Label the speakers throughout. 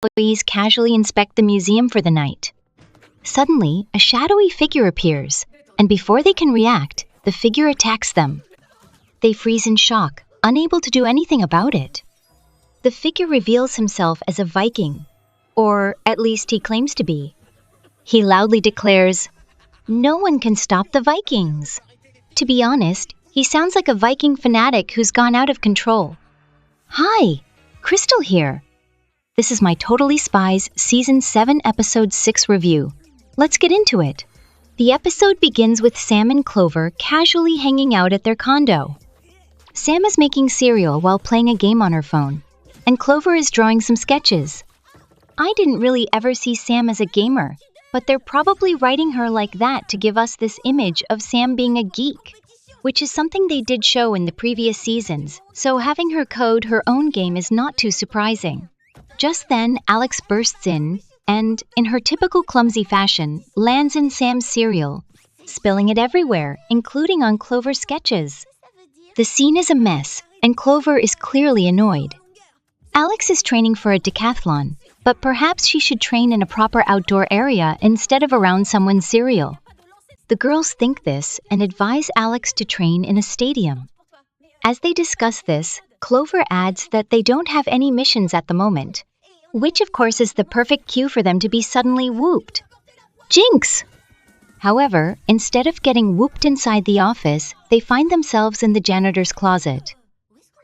Speaker 1: employees casually inspect the museum for the night. Suddenly, a shadowy figure appears, and before they can react, the figure attacks them. They freeze in shock, unable to do anything about it. The figure reveals himself as a Viking, or at least he claims to be. He loudly declares, "No one can stop the Vikings." To be honest, he sounds like a Viking fanatic who's gone out of control. Hi, Crystal here. This is my Totally Spies Season 7 Episode 6 review. Let's get into it. The episode begins with Sam and Clover casually hanging out at their condo. Sam is making cereal while playing a game on her phone, and Clover is drawing some sketches. I didn't really ever see Sam as a gamer, but they're probably writing her like that to give us this image of Sam being a geek, which is something they did show in the previous seasons, so having her code her own game is not too surprising. Just then, Alex bursts in and, in her typical clumsy fashion, lands in Sam's cereal, spilling it everywhere, including on Clover's sketches. The scene is a mess, and Clover is clearly annoyed. Alex is training for a decathlon, but perhaps she should train in a proper outdoor area instead of around someone's cereal. The girls think this and advise Alex to train in a stadium. As they discuss this, Clover adds that they don't have any missions at the moment, which of course is the perfect cue for them to be suddenly whooped. Jinx! However, instead of getting whooped inside the office, they find themselves in the janitor's closet.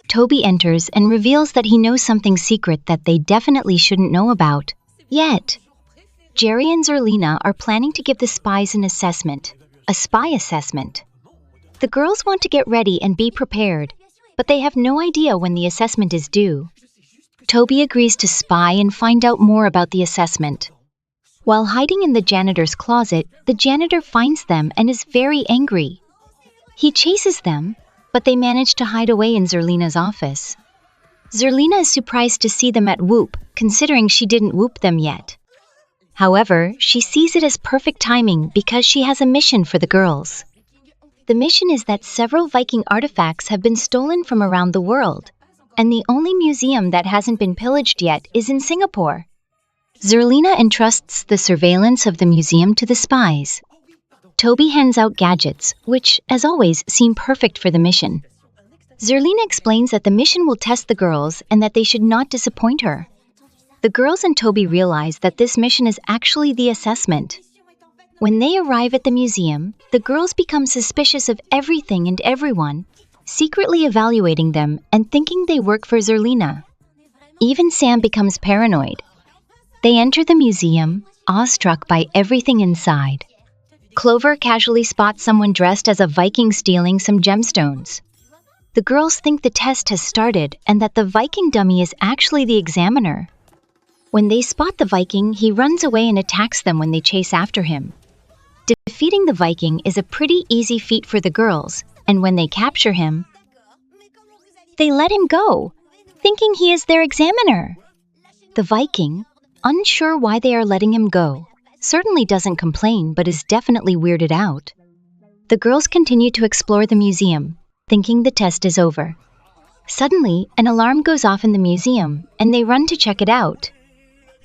Speaker 1: Toby enters and reveals that he knows something secret that they definitely shouldn't know about. Yet, Jerry and Zerlina are planning to give the spies an assessment, a spy assessment. The girls want to get ready and be prepared, but they have no idea when the assessment is due. Toby agrees to spy and find out more about the assessment. While hiding in the janitor's closet, the janitor finds them and is very angry. He chases them, but they manage to hide away in Zerlina's office. Zerlina is surprised to see them at Whoop, considering she didn't whoop them yet. However, she sees it as perfect timing because she has a mission for the girls. The mission is that several Viking artifacts have been stolen from around the world, and the only museum that hasn't been pillaged yet is in Singapore. Zerlina entrusts the surveillance of the museum to the spies. Toby hands out gadgets, which, as always, seem perfect for the mission. Zerlina explains that the mission will test the girls and that they should not disappoint her. The girls and Toby realize that this mission is actually the assessment. When they arrive at the museum, the girls become suspicious of everything and everyone, secretly evaluating them and thinking they work for Zerlina. Even Sam becomes paranoid. They enter the museum, awestruck by everything inside. Clover casually spots someone dressed as a Viking stealing some gemstones. The girls think the test has started and that the Viking dummy is actually the examiner. When they spot the Viking, he runs away and attacks them when they chase after him. Defeating the Viking is a pretty easy feat for the girls, and when they capture him, they let him go, thinking he is their examiner. The Viking, unsure why they are letting him go, certainly doesn't complain but is definitely weirded out. The girls continue to explore the museum, thinking the test is over. Suddenly, an alarm goes off in the museum, and they run to check it out.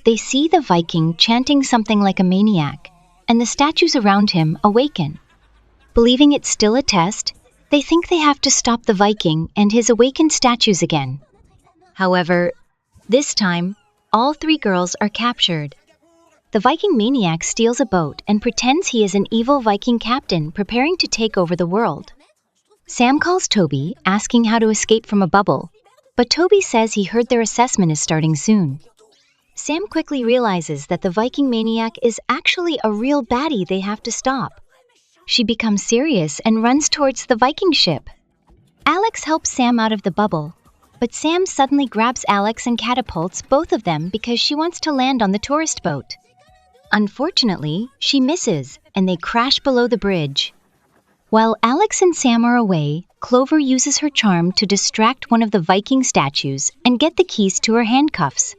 Speaker 1: They see the Viking chanting something like a maniac, and the statues around him awaken. Believing it's still a test, they think they have to stop the Viking and his awakened statues again. However, this time, all three girls are captured. The Viking Maniac steals a boat and pretends he is an evil Viking captain preparing to take over the world. Sam calls Toby, asking how to escape from a bubble, but Toby says he heard their assessment is starting soon. Sam quickly realizes that the Viking Maniac is actually a real baddie they have to stop. She becomes serious and runs towards the Viking ship. Alex helps Sam out of the bubble, but Sam suddenly grabs Alex and catapults both of them because she wants to land on the tourist boat. Unfortunately, she misses, and they crash below the bridge. While Alex and Sam are away, Clover uses her charm to distract one of the Viking statues and get the keys to her handcuffs.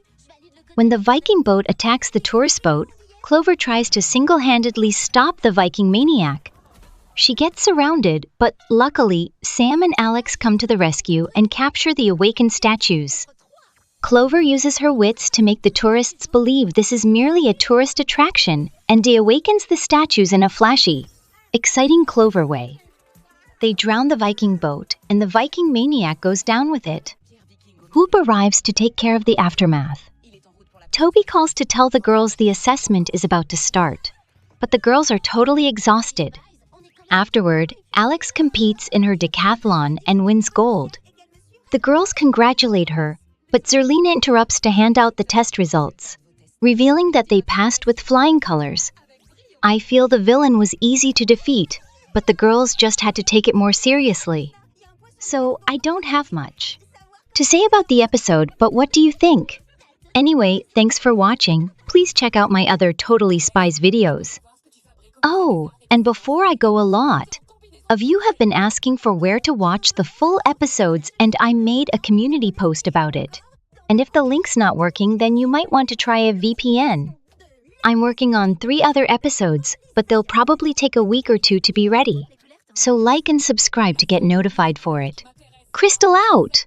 Speaker 1: When the Viking boat attacks the tourist boat, Clover tries to single-handedly stop the Viking Maniac. She gets surrounded, but luckily, Sam and Alex come to the rescue and capture the awakened statues. Clover uses her wits to make the tourists believe this is merely a tourist attraction, and awakens the statues in a flashy, exciting Clover way. They drown the Viking boat, and the Viking Maniac goes down with it. Hoop arrives to take care of the aftermath. Toby calls to tell the girls the assessment is about to start, but the girls are totally exhausted. Afterward, Alex competes in her decathlon and wins gold. The girls congratulate her, but Zerlina interrupts to hand out the test results, revealing that they passed with flying colors. I feel the villain was easy to defeat, but the girls just had to take it more seriously. So I don't have much to say about the episode, but what do you think? Anyway, thanks for watching. Please check out my other Totally Spies videos. Oh, and before I go, a lot of you have been asking for where to watch the full episodes, and I made a community post about it. And if the link's not working, then you might want to try a VPN. I'm working on 3 other episodes, but they'll probably take a week or 2 to be ready. So like and subscribe to get notified for it. Crystal out!